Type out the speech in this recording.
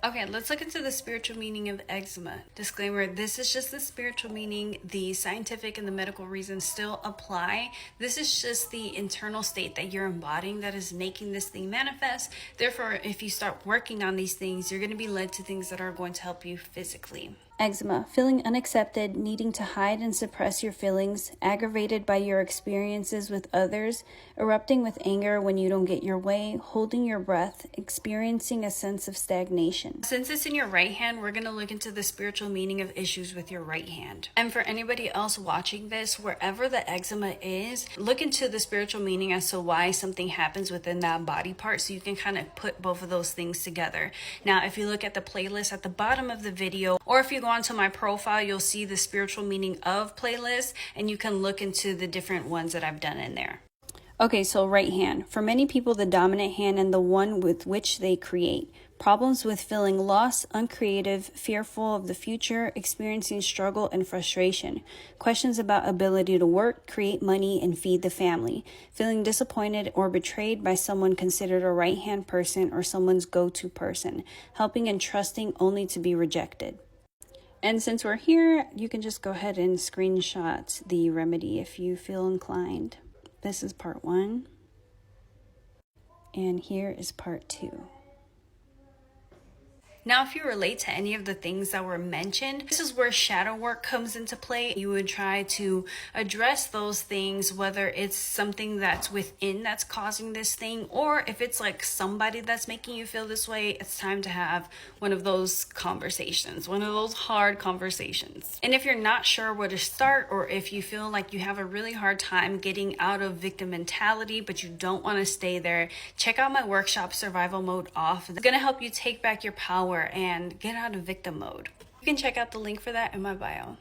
Okay, let's look into the spiritual meaning of eczema. Disclaimer, this is just the spiritual meaning. The scientific and the medical reasons still apply. This is just the internal state that you're embodying that is making this thing manifest. Therefore, if you start working on these things, you're going to be led to things that are going to help you physically. Eczema, feeling unaccepted, needing to hide and suppress your feelings, aggravated by your experiences with others, erupting with anger when you don't get your way, holding your breath, experiencing a sense of stagnation. Since it's in your right hand, we're going to look into the spiritual meaning of issues with your right hand. And for anybody else watching this, wherever the eczema is, look into the spiritual meaning as to why something happens within that body part so you can kind of put both of those things together. Now, if you look at the playlist at the bottom of the video, or if you go onto my profile, you'll see the spiritual meaning of playlist, and you can look into the different ones that I've done in there. Okay, so right hand. For many people, the dominant hand and the one with which they create. Problems with feeling lost, uncreative, fearful of the future, experiencing struggle and frustration. Questions about ability to work, create money, and feed the family. Feeling disappointed or betrayed by someone considered a right-hand person or someone's go-to person. Helping and trusting only to be rejected. And since we're here, you can just go ahead and screenshot the remedy if you feel inclined. This is part 1. And here is part 2. Now, if you relate to any of the things that were mentioned, this is where shadow work comes into play. You would try to address those things, whether it's something that's within that's causing this thing, or if it's like somebody that's making you feel this way, it's time to have one of those conversations, one of those hard conversations. And if you're not sure where to start, or if you feel like you have a really hard time getting out of victim mentality, but you don't want to stay there, check out my workshop, Survival Mode Off. It's going to help you take back your power and get out of victim mode. You can check out the link for that in my bio.